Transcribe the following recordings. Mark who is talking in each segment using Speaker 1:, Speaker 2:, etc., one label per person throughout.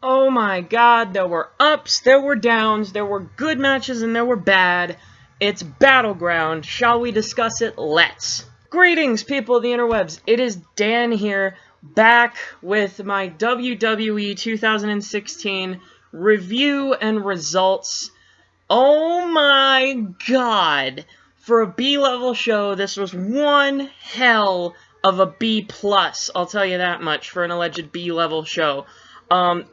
Speaker 1: Oh my god, there were ups, there were downs, there were good matches, and there were bad. It's Battleground. Shall we discuss it? Let's. Greetings, people of the interwebs. It is Dan here, back with my WWE 2016 review and results. Oh my god. For a B-level show, this was one hell of a B+, I'll tell you that much, for an alleged B-level show.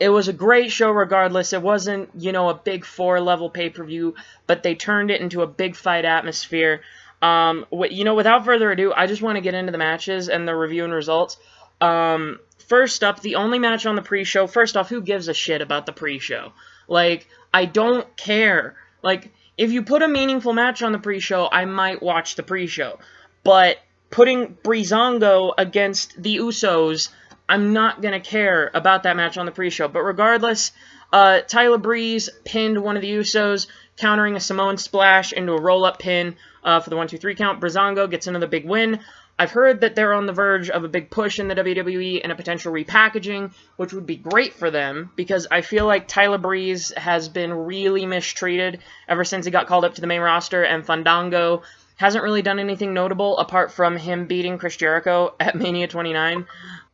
Speaker 1: It was a great show regardless. It wasn't, you know, a big 4-level pay-per-view, but they turned it into a big fight atmosphere. Without further ado, I just want to get into the matches and the review and results. First up, the only match on the pre-show. First off, who gives a shit about the pre-show? Like, I don't care. Like, if you put a meaningful match on the pre-show, I might watch the pre-show. But putting Breezango against the Usos, I'm not going to care about that match on the pre-show. But regardless, Tyler Breeze pinned one of the Usos, countering a Samoan splash into a roll-up pin for the 1-2-3 count. Breezango gets another big win. I've heard that they're on the verge of a big push in the WWE and a potential repackaging, which would be great for them, because I feel like Tyler Breeze has been really mistreated ever since he got called up to the main roster, and Fandango hasn't really done anything notable apart from him beating Chris Jericho at Mania 29.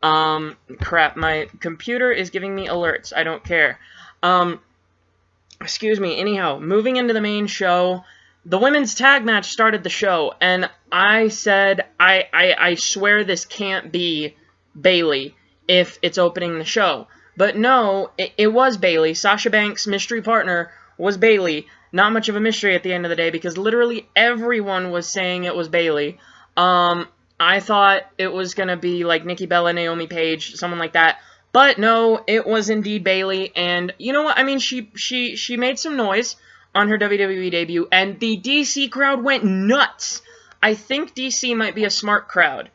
Speaker 1: Crap, my computer is giving me alerts. I don't care. Excuse me. Anyhow, moving into the main show, the women's tag match started the show, and I said, I swear this can't be Bayley if it's opening the show. But no, it was Bayley. Sasha Banks' mystery partner was Bayley. Not much of a mystery at the end of the day, because literally everyone was saying it was Bayley. I thought it was going to be like Nikki Bella, Naomi Page, someone like that. But no, it was indeed Bayley, and you know what? I mean, she made some noise on her WWE debut, and the DC crowd went nuts. I think DC might be a smart crowd,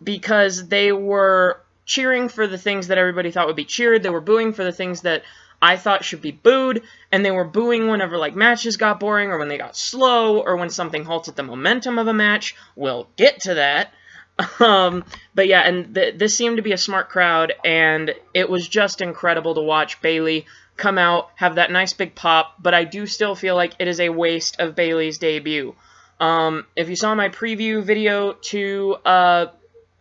Speaker 1: because they were cheering for the things that everybody thought would be cheered. They were booing for the things that I thought should be booed, and they were booing whenever, like, matches got boring, or when they got slow, or when something halted the momentum of a match. We'll get to that. But yeah, and this seemed to be a smart crowd, and it was just incredible to watch Bayley come out, have that nice big pop, but I do still feel like it is a waste of Bayley's debut. If you saw my preview video to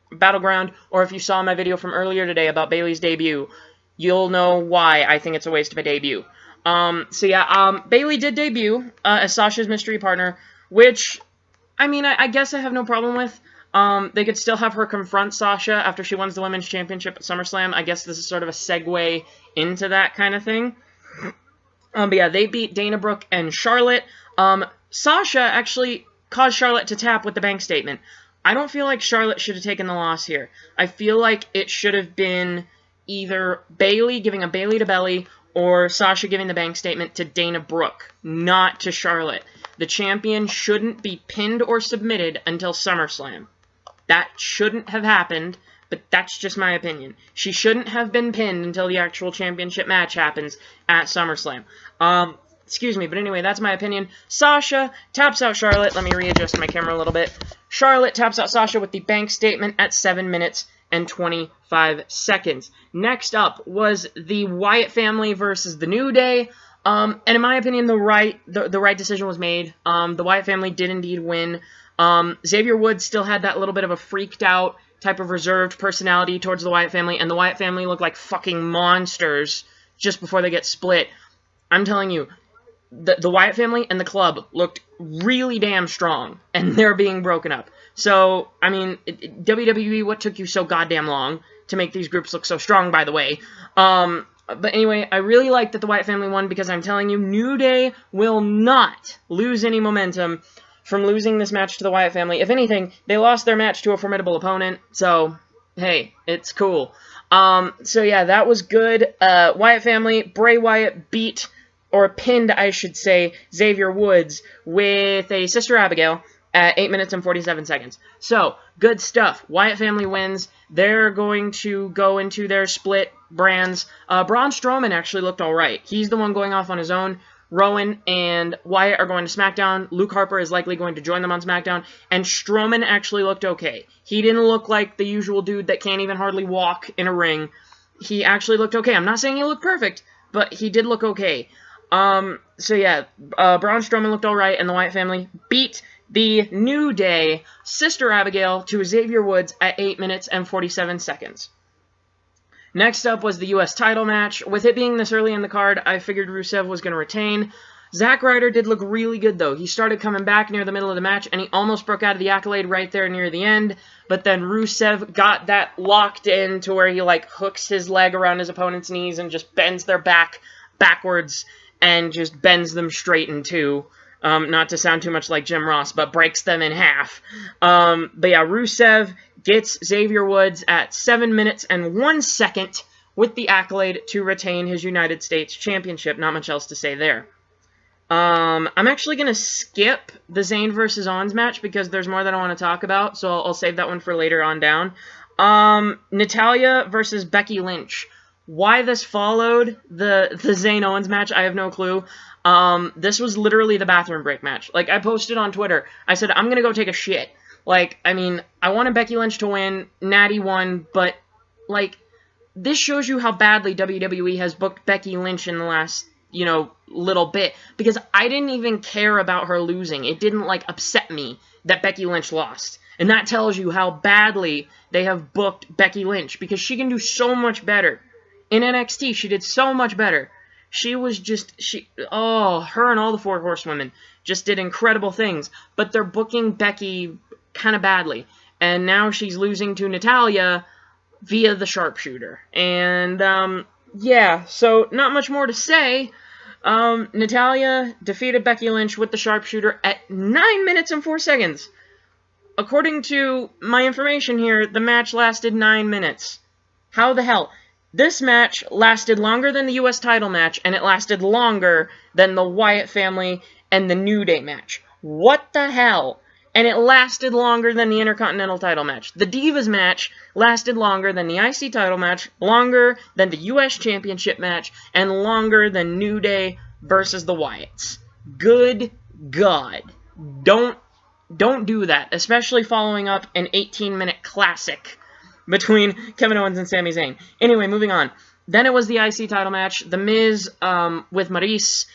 Speaker 1: Battleground, or if you saw my video from earlier today about Bayley's debut, you'll know why I think it's a waste of a debut. Bayley did debut as Sasha's mystery partner, which, I mean, I guess I have no problem with. They could still have her confront Sasha after she wins the Women's Championship at SummerSlam. I guess this is sort of a segue into that kind of thing. But yeah, they beat Dana Brooke and Charlotte. Sasha actually caused Charlotte to tap with the bank statement. I don't feel like Charlotte should have taken the loss here. I feel like it should have been either Bayley giving a Bayley to Belly, or Sasha giving the bank statement to Dana Brooke, not to Charlotte. The champion shouldn't be pinned or submitted until SummerSlam. That shouldn't have happened, but that's just my opinion. She shouldn't have been pinned until the actual championship match happens at SummerSlam. Excuse me, but anyway, that's my opinion. Sasha taps out Charlotte. Let me readjust my camera a little bit. Charlotte taps out Sasha with the bank statement at 7 minutes and 25 seconds. Next up was the Wyatt family versus the New Day. And in my opinion, the right decision was made. The Wyatt family did indeed win. Xavier Woods still had that little bit of a freaked out type of reserved personality towards the Wyatt family, and the Wyatt family looked like fucking monsters just before they get split. I'm telling you, the Wyatt family and the club looked really damn strong, and they're being broken up. So, I mean, WWE, what took you so goddamn long to make these groups look so strong, by the way? But anyway, I really like that the Wyatt family won, because I'm telling you, New Day will not lose any momentum from losing this match to the Wyatt family. If anything, they lost their match to a formidable opponent, so, hey, it's cool. So yeah, that was good. Wyatt family, Bray Wyatt beat, or pinned, I should say, Xavier Woods with a Sister Abigail at 8 minutes and 47 seconds. So, good stuff. Wyatt family wins. They're going to go into their split brands. Braun Strowman actually looked alright. He's the one going off on his own. Rowan and Wyatt are going to SmackDown. Luke Harper is likely going to join them on SmackDown. And Strowman actually looked okay. He didn't look like the usual dude that can't even hardly walk in a ring. he actually looked okay. I'm not saying he looked perfect, but he did look okay. So yeah, Braun Strowman looked alright, and the Wyatt family beat the New Day, Sister Abigail, to Xavier Woods at 8 minutes and 47 seconds. Next up was the U.S. title match. With it being this early in the card, I figured Rusev was going to retain. Zack Ryder did look really good, though. He started coming back near the middle of the match, and he almost broke out of the Accolade right there near the end. But then Rusev got that locked in to where he, like, hooks his leg around his opponent's knees and just bends their back backwards and just bends them straight in two. Not to sound too much like Jim Ross, but breaks them in half. But yeah, Rusev gets Xavier Woods at 7 minutes and 1 second with the Accolade to retain his United States Championship. Not much else to say there. I'm actually going to skip the Zayn versus Owens match because there's more that I want to talk about, so I'll save that one for later on down. Natalya versus Becky Lynch. Why this followed the Zayn Owens match, I have no clue. This was literally the bathroom break match. Like, I posted on Twitter, I said, I'm going to go take a shit. Like, I mean, I wanted Becky Lynch to win, Natty won, but, like, this shows you how badly WWE has booked Becky Lynch in the last, you know, little bit, because I didn't even care about her losing. It didn't, like, upset me that Becky Lynch lost. And that tells you how badly they have booked Becky Lynch, because she can do so much better. In NXT, she did so much better. She was just, her and all the Four Horsewomen just did incredible things, but they're booking Becky kind of badly. And now she's losing to Natalya via the sharpshooter. And, yeah, so not much more to say. Natalya defeated Becky Lynch with the sharpshooter at 9 minutes and 4 seconds. According to my information here, the match lasted 9 minutes. How the hell? This match lasted longer than the U.S. title match, and it lasted longer than the Wyatt family and the New Day match. What the hell? And it lasted longer than the Intercontinental title match. The Divas match lasted longer than the IC title match, longer than the U.S. Championship match, and longer than New Day versus the Wyatts. Good God. Don't do that, especially following up an 18-minute classic between Kevin Owens and Sami Zayn. Anyway, moving on. Then it was the IC title match. The Miz, with Maurice,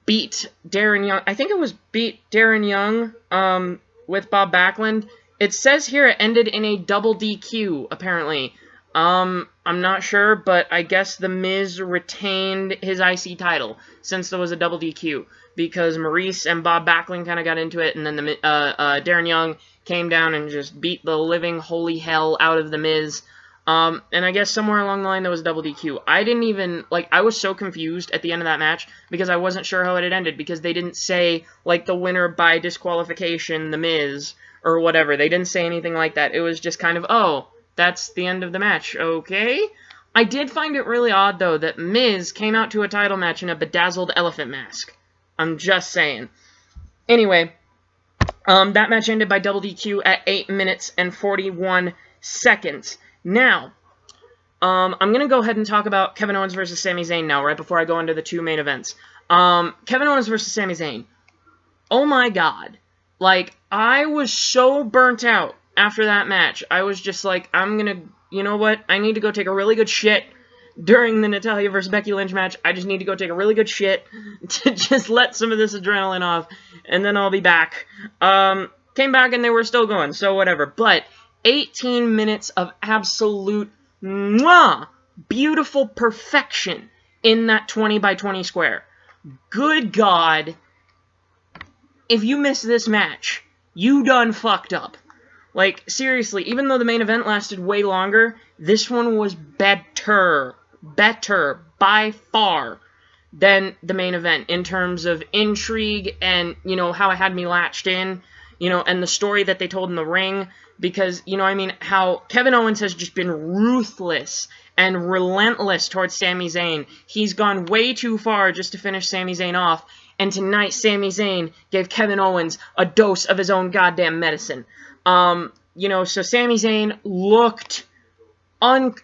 Speaker 1: beat Darren Young. I think it was beat Darren Young, with Bob Backlund. It says here it ended in a double DQ, apparently. I'm not sure, but I guess The Miz retained his IC title, since there was a double DQ, because Maurice and Bob Backlund kind of got into it, and then Darren Young came down and just beat the living holy hell out of The Miz. And I guess somewhere along the line there was a double DQ. I didn't even, like, I was so confused at the end of that match because I wasn't sure how it had ended, because they didn't say, like, the winner by disqualification, The Miz, or whatever. They didn't say anything like that. It was just kind of, oh, that's the end of the match. Okay? I did find it really odd, though, that Miz came out to a title match in a bedazzled elephant mask. I'm just saying. Anyway, that match ended by double DQ at 8 minutes and 41 seconds. Now, I'm going to go ahead and talk about Kevin Owens versus Sami Zayn now, right before I go into the two main events. Kevin Owens versus Sami Zayn. Oh my god. Like, I was so burnt out after that match. I was just like, I'm going to, you know what? I need to go take a really good shit during the Natalya versus Becky Lynch match. I just need to go take a really good shit to just let some of this adrenaline off, and then I'll be back. Came back and they were still going, so whatever. But 18 minutes of absolute beautiful perfection in that 20 by 20 square. Good God. If you miss this match, you done fucked up. Like, seriously, even though the main event lasted way longer, this one was better by far than the main event in terms of intrigue and, you know, how it had me latched in, you know, and the story that they told in the ring. Because, you know, I mean, how Kevin Owens has just been ruthless and relentless towards Sami Zayn. He's gone way too far just to finish Sami Zayn off. And tonight, Sami Zayn gave Kevin Owens a dose of his own goddamn medicine. You know, so Sami Zayn looked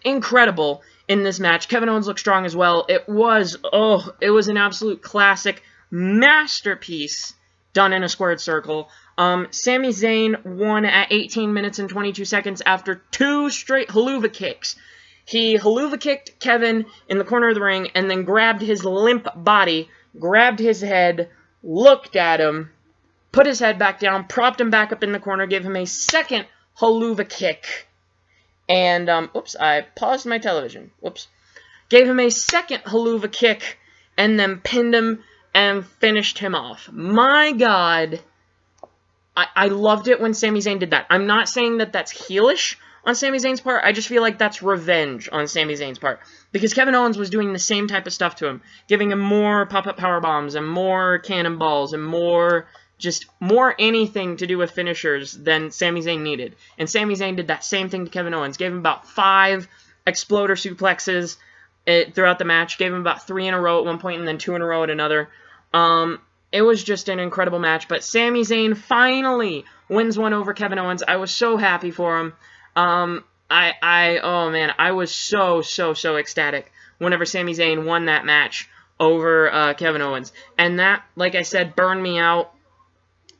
Speaker 1: incredible in this match. Kevin Owens looked strong as well. It was an absolute classic masterpiece done in a squared circle. Sami Zayn won at 18 minutes and 22 seconds after 2 straight haluva kicks. He haluva kicked Kevin in the corner of the ring and then grabbed his limp body, grabbed his head, looked at him, put his head back down, propped him back up in the corner, gave him a second haluva kick, and, oops, I paused my television, whoops, gave him a second haluva kick, and then pinned him and finished him off. My God, I loved it when Sami Zayn did that. I'm not saying that that's heelish on Sami Zayn's part, I just feel like that's revenge on Sami Zayn's part. Because Kevin Owens was doing the same type of stuff to him, giving him more pop-up powerbombs and more cannonballs and more anything to do with finishers than Sami Zayn needed. And Sami Zayn did that same thing to Kevin Owens. Gave him about 5 exploder suplexes throughout the match. Gave him about 3 in a row at one point and then 2 in a row at another. It was just an incredible match. But Sami Zayn finally wins one over Kevin Owens. I was so happy for him. Oh man, I was so ecstatic whenever Sami Zayn won that match over Kevin Owens. And that, like I said, burned me out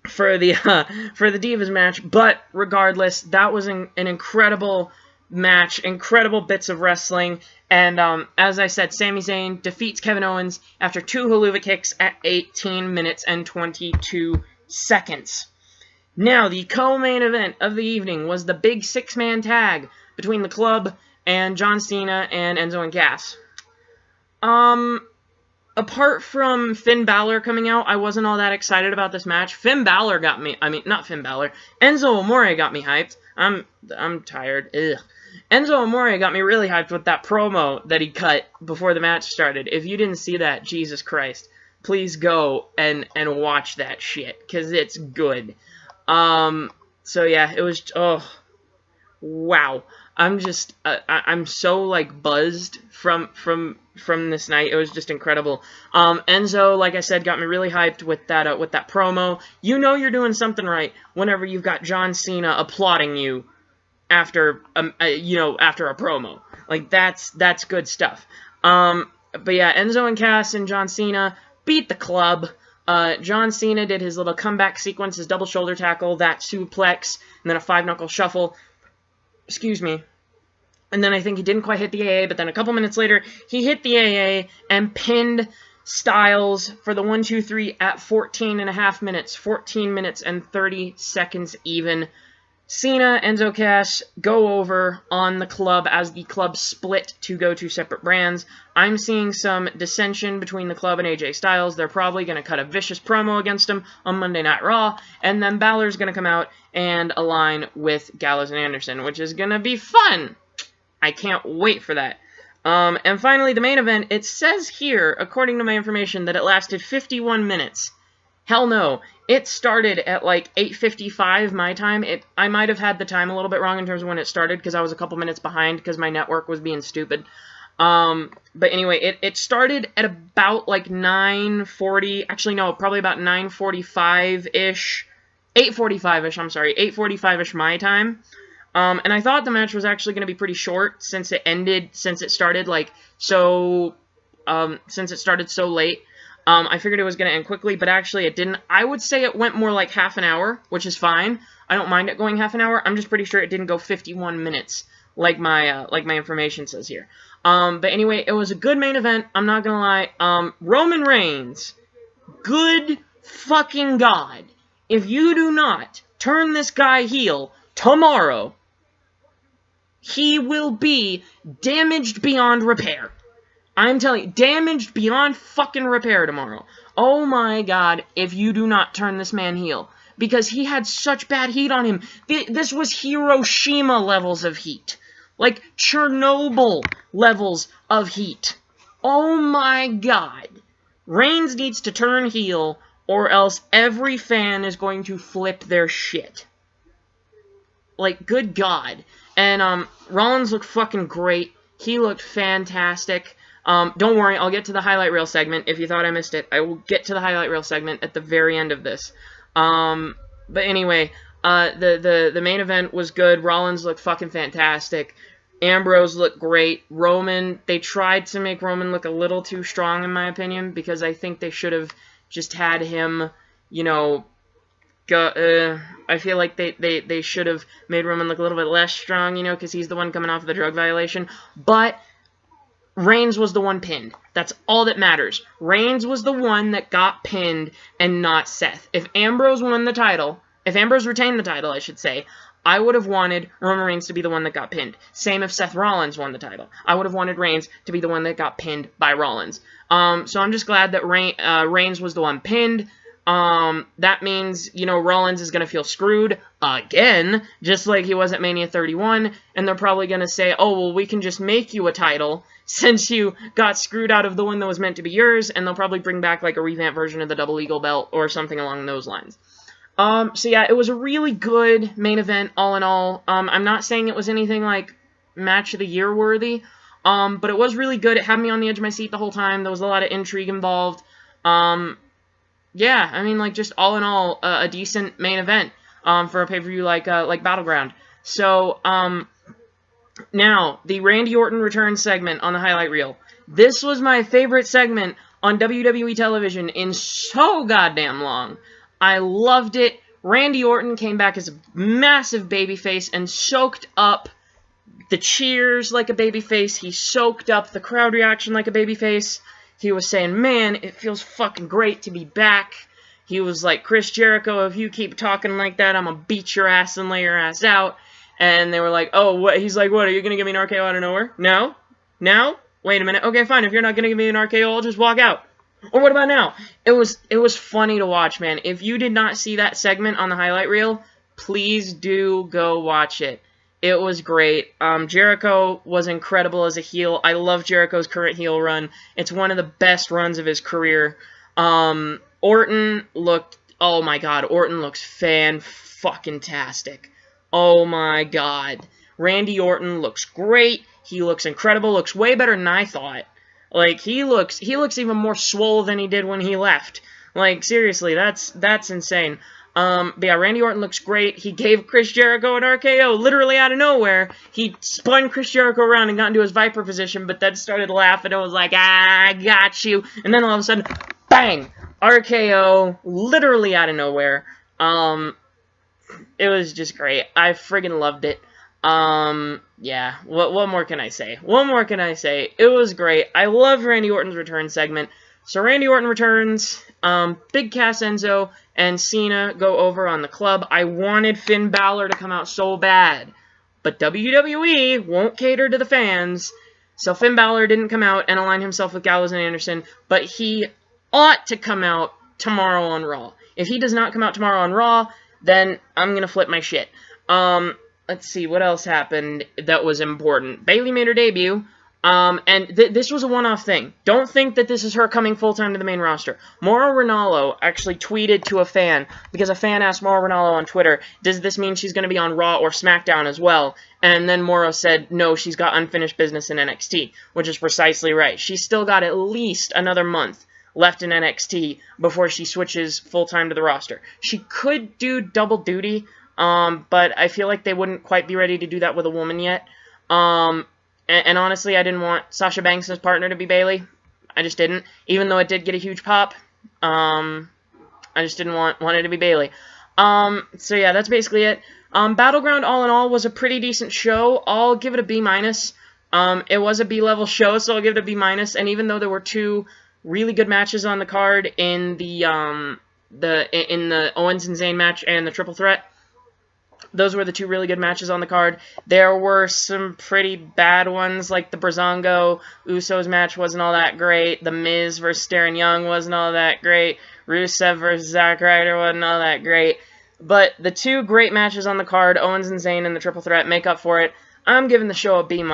Speaker 1: for the Divas match, but regardless, that was an incredible match, incredible bits of wrestling, and as I said, Sami Zayn defeats Kevin Owens after 2 haluva kicks at 18 minutes and 22 seconds. Now, the co-main event of the evening was the big 6-man tag between the Club and John Cena and Enzo and Cass. Apart from Finn Balor coming out, I wasn't all that excited about this match. Finn Balor got me, not Finn Balor, Enzo Amore got me hyped. I'm tired. Ugh. Enzo Amore got me really hyped with that promo that he cut before the match started. If you didn't see that, Jesus Christ, please go and watch that shit, because it's good. So yeah, it was, oh, wow. I'm so, like, buzzed from this night. It was just incredible. Enzo, like I said, got me really hyped with that promo. You know you're doing something right whenever you've got John Cena applauding you after a promo. Like, that's good stuff. But yeah, Enzo and Cass and John Cena beat the Club. John Cena did his little comeback sequence, his double shoulder tackle, that suplex, and then a 5-knuckle shuffle. Excuse me. And then I think he didn't quite hit the AA, but then a couple minutes later, he hit the AA and pinned Styles for the 1-2-3 at 14.5 minutes. 14 minutes and 30 seconds even. Cena, Enzo, Cass go over on the Club as the Club split to go to separate brands. I'm seeing some dissension between the Club and AJ Styles. They're probably going to cut a vicious promo against him on Monday Night Raw. And then Balor's going to come out and align with Gallows and Anderson, which is going to be fun. I can't wait for that. And finally, the main event, it says here, according to my information, that it lasted 51 minutes. Hell no. It started at like 8:55 my time. I might have had the time a little bit wrong in terms of when it started because I was a couple minutes behind because my network was being stupid. But anyway, it started at about like 9:40. Actually, no, probably about 9:45-ish. 8:45-ish, I'm sorry. 8:45-ish my time. And I thought the match was actually going to be pretty short since it started so late. I figured it was going to end quickly, but actually it didn't. I would say it went more like half an hour, which is fine. I don't mind it going half an hour. I'm just pretty sure it didn't go 51 minutes, like my information says here. But anyway, it was a good main event. I'm not going to lie. Roman Reigns, good fucking God. If you do not turn this guy heel tomorrow, he will be damaged beyond repair. I'm telling you, damaged beyond fucking repair tomorrow. Oh my God, if you do not turn this man heel. Because he had such bad heat on him. This was Hiroshima levels of heat. Like Chernobyl levels of heat. Oh my God. Reigns needs to turn heel, or else every fan is going to flip their shit. Like, good God. And, Rollins looked fucking great. He looked fantastic. Don't worry, I'll get to the highlight reel segment. If you thought I missed it, I will get to the highlight reel segment at the very end of this. But anyway, the main event was good. Rollins looked fucking fantastic. Ambrose looked great. Roman, they tried to make Roman look a little too strong, in my opinion, because I think they should have just had him, you know, I feel like they should have made Roman look a little bit less strong, you know, because he's the one coming off of the drug violation. But Reigns was the one pinned. That's all that matters. Reigns was the one that got pinned and not Seth. If Ambrose won the title, if Ambrose retained the title, I should say, I would have wanted Roman Reigns to be the one that got pinned. Same if Seth Rollins won the title. I would have wanted Reigns to be the one that got pinned by Rollins. So I'm just glad that Reigns was the one pinned. That means, you know, Rollins is going to feel screwed again, just like he was at Mania 31, and they're probably going to say, oh, well, we can just make you a title since you got screwed out of the one that was meant to be yours, and they'll probably bring back, like, a revamped version of the Double Eagle belt or something along those lines. So yeah, it was a really good main event, all in all. I'm not saying it was anything, like, match of the year worthy, but it was really good. It had me on the edge of my seat the whole time. There was a lot of intrigue involved. Yeah, I mean, like, just all in all, a decent main event for a pay-per-view like Battleground. So, now, the Randy Orton return segment on the highlight reel. This was my favorite segment on WWE television in so goddamn long. I loved it. Randy Orton came back as a massive babyface and soaked up the cheers like a babyface. He soaked up the crowd reaction like a babyface. He was saying, man, it feels fucking great to be back. He was like, Chris Jericho, if you keep talking like that, I'm gonna beat your ass and lay your ass out. And they were like, oh, what? He's like, what, are you gonna give me an RKO out of nowhere? No? No? Wait a minute. Okay, fine. If you're not gonna give me an RKO, I'll just walk out. Or what about now? It was funny to watch, man. If you did not see that segment on the highlight reel, please do go watch it. It was great. Jericho was incredible as a heel. I love Jericho's current heel run. It's one of the best runs of his career. Orton looked, oh my god, Orton looks fan-fucking-tastic. Oh my god. Randy Orton looks great. He looks incredible. Looks way better than I thought. Like, he looks even more swole than he did when he left. Like, seriously, that's insane. But yeah, Randy Orton looks great. He gave Chris Jericho an RKO literally out of nowhere. He spun Chris Jericho around and got into his Viper position, but then started laughing and was like, ah, I got you. And then all of a sudden, bang! RKO, literally out of nowhere. It was just great. I friggin' loved it. Yeah, what more can I say? What more can I say? It was great. I love Randy Orton's return segment. So Randy Orton returns, Big Cass Enzo and Cena go over on the club. I wanted Finn Balor to come out so bad, but WWE won't cater to the fans, so Finn Balor didn't come out and align himself with Gallows and Anderson, but he ought to come out tomorrow on Raw. If he does not come out tomorrow on Raw, then I'm gonna flip my shit. Let's see, what else happened that was important? Bayley made her debut, and this was a one-off thing. Don't think that this is her coming full-time to the main roster. Mauro Ranallo actually tweeted to a fan, because a fan asked Mauro Ranallo on Twitter, does this mean she's going to be on Raw or SmackDown as well? And then Mauro said, no, she's got unfinished business in NXT, which is precisely right. She's still got at least another month left in NXT before she switches full-time to the roster. She could do double duty, but I feel like they wouldn't quite be ready to do that with a woman yet. And honestly, I didn't want Sasha Banks' partner to be Bayley. I just didn't. Even though it did get a huge pop, I just didn't want it to be Bayley. So yeah, that's basically it. Battleground, all in all, was a pretty decent show. I'll give it a B-. It was a B-level show, so I'll give it a B-. And even though there were two really good matches on the card in the Owens and Zayn match and the Triple Threat, those were the two really good matches on the card. There were some pretty bad ones, like the Breezango Usos match wasn't all that great. The Miz versus Darren Young wasn't all that great. Rusev versus Zack Ryder wasn't all that great. But the two great matches on the card, Owens and Zayn and the Triple Threat, make up for it. I'm giving the show a B-.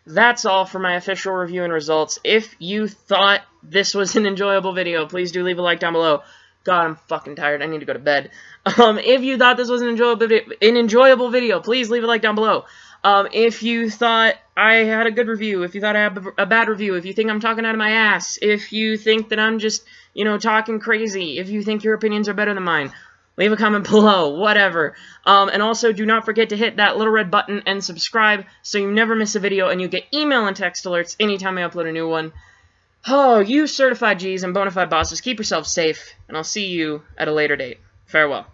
Speaker 1: That's all for my official review and results. If you thought this was an enjoyable video, please do leave a like down below. God, I'm fucking tired. I need to go to bed. If you thought this was an enjoyable video, please leave a like down below. If you thought I had a good review, if you thought I had a bad review, if you think I'm talking out of my ass, if you think that I'm just, you know, talking crazy, if you think your opinions are better than mine, leave a comment below, whatever. And also, do not forget to hit that little red button and subscribe so you never miss a video and you get email and text alerts anytime I upload a new one. Oh, you certified G's and bona fide bosses, keep yourselves safe, and I'll see you at a later date. Farewell.